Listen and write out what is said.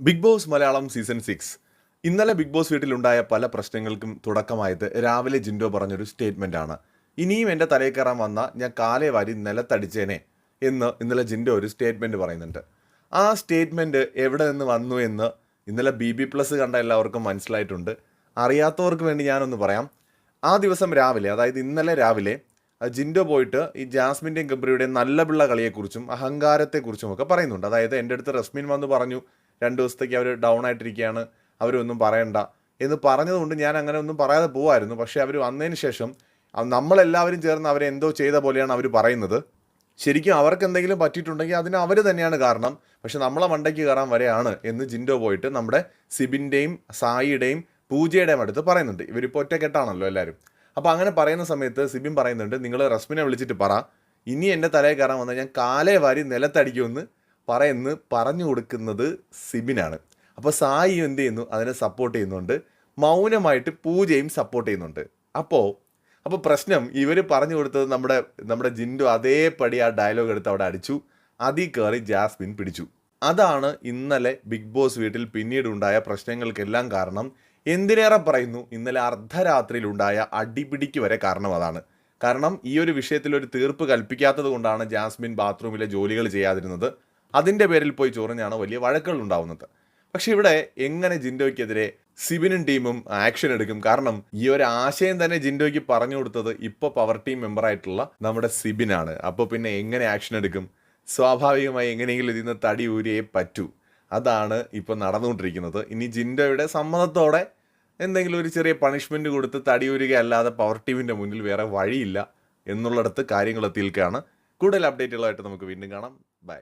Big boss Malayalam season 6 ഇന്നലെ big boss വീട്ടിലുണ്ടായ പല പ്രശ്നങ്ങൾക്കും തുടക്കമായത് രാവിലെ ജിൻഡോ പറഞ്ഞൊരു സ്റ്റേറ്റ്മെൻ്റ് ആണ്. ഇനിയും എൻ്റെ തലയിൽ കയറാൻ വന്ന ഞാൻ കാലേ വാരി നിലത്തടിച്ചേനെ എന്ന് ഇന്നലെ ജിൻഡോ ഒരു സ്റ്റേറ്റ്മെൻറ്റ് പറയുന്നുണ്ട്. ആ സ്റ്റേറ്റ്മെൻറ്റ് എവിടെ നിന്ന് വന്നു എന്ന് ഇന്നലെ BB+ കണ്ട എല്ലാവർക്കും മനസ്സിലായിട്ടുണ്ട്. അറിയാത്തവർക്ക് വേണ്ടി ഞാനൊന്ന് പറയാം. ആ ദിവസം രാവിലെ, അതായത് ഇന്നലെ രാവിലെ ജിൻഡോ പോയിട്ട് ഈ ജാസ്മിൻ്റെയും ഗബ്രിയുടെയും നല്ല പിള്ള കളിയെക്കുറിച്ചും അഹങ്കാരത്തെക്കുറിച്ചും ഒക്കെ പറയുന്നുണ്ട്. അതായത് എൻ്റെ അടുത്ത് റസ്മിൻ വന്ന് പറഞ്ഞു 2 ദിവസത്തേക്ക് അവർ ഡൗൺ ആയിട്ടിരിക്കുകയാണ്, അവരൊന്നും പറയണ്ട എന്ന് പറഞ്ഞതുകൊണ്ട് ഞാൻ അങ്ങനെ ഒന്നും പറയാതെ പോവായിരുന്നു. പക്ഷേ അവർ വന്നതിന് ശേഷം നമ്മളെല്ലാവരും ചേർന്ന് അവരെ എന്തോ ചെയ്ത പോലെയാണ് അവർ പറയുന്നത്. ശരിക്കും അവർക്ക് എന്തെങ്കിലും പറ്റിയിട്ടുണ്ടെങ്കിൽ അതിന് അവർ തന്നെയാണ് കാരണം, പക്ഷെ നമ്മളെ മണ്ടയ്ക്ക് കയറാൻ വരെയാണ് എന്ന് ജിൻഡോ പോയിട്ട് നമ്മുടെ സിബിൻ്റെയും സായിയുടെയും പൂജയുടെയും അടുത്ത് പറയുന്നുണ്ട്. ഇവരിപ്പോൾ ഒറ്റക്കെട്ടാണല്ലോ എല്ലാവരും. അപ്പോൾ അങ്ങനെ പറയുന്ന സമയത്ത് സിബിൻ പറയുന്നുണ്ട്, നിങ്ങൾ റസ്മിനെ വിളിച്ചിട്ട് പറ, ഇനി എൻ്റെ തലയിൽ കയറാൻ വന്നാൽ ഞാൻ കാലേ വാരി നിലത്തടിക്കുമെന്ന് പറഞ്ഞു കൊടുക്കുന്നത് സിബിനാണ്. അപ്പോൾ സായി എന്ത് ചെയ്യുന്നു, അതിനെ സപ്പോർട്ട് ചെയ്യുന്നുണ്ട്. മൗനമായിട്ട് പൂജയും സപ്പോർട്ട് ചെയ്യുന്നുണ്ട്. അപ്പോൾ പ്രശ്നം ഇവർ പറഞ്ഞു കൊടുത്തത് നമ്മുടെ ജിൻഡോ അതേപടി ആ ഡയലോഗ് എടുത്ത് അവിടെ അടിച്ചു. അതിൽ കയറി ജാസ്മിൻ പിടിച്ചു. അതാണ് ഇന്നലെ ബിഗ് ബോസ് വീട്ടിൽ പിന്നീടുണ്ടായ പ്രശ്നങ്ങൾക്കെല്ലാം കാരണം. എന്തിനേറെ പറയുന്നു, ഇന്നലെ അർദ്ധരാത്രിയിലുണ്ടായ അടിപിടിക്ക് വരെ കാരണം അതാണ്. കാരണം ഈ ഒരു വിഷയത്തിൽ ഒരു തീർപ്പ് കൽപ്പിക്കാത്തത് കൊണ്ടാണ് ജാസ്മിൻ ബാത്റൂമിലെ ജോലികൾ ചെയ്യാതിരുന്നത്. അതിൻ്റെ പേരിൽ പോയി ചൊറിഞ്ഞാണ് വലിയ വഴക്കുകൾ ഉണ്ടാവുന്നത്. പക്ഷെ ഇവിടെ എങ്ങനെ ജിൻഡോയ്ക്കെതിരെ സിബിനും ടീമും ആക്ഷൻ എടുക്കും? കാരണം ഈ ഒരു ആശയം തന്നെ ജിൻഡോയ്ക്ക് പറഞ്ഞു കൊടുത്തത് ഇപ്പോൾ പവർ ടീം മെമ്പറായിട്ടുള്ള നമ്മുടെ സിബിനാണ്. അപ്പോൾ പിന്നെ എങ്ങനെ ആക്ഷൻ എടുക്കും? സ്വാഭാവികമായി എങ്ങനെയെങ്കിലും ഇതിൽ നിന്ന് തടി ഊരിയേ പറ്റൂ. അതാണ് ഇപ്പോൾ നടന്നുകൊണ്ടിരിക്കുന്നത്. ഇനി ജിൻഡോയുടെ സമ്മതത്തോടെ എന്തെങ്കിലും ഒരു ചെറിയ പണിഷ്മെൻറ്റ് കൊടുത്ത് തടിയൂരുക അല്ലാതെ പവർ ടീമിൻ്റെ മുന്നിൽ വേറെ വഴിയില്ല എന്നുള്ളിടത്ത് കാര്യങ്ങൾ എത്തിയിരിക്കുകയാണ്. കൂടുതൽ അപ്ഡേറ്റുകളായിട്ട് നമുക്ക് വീണ്ടും കാണാം. ബൈ.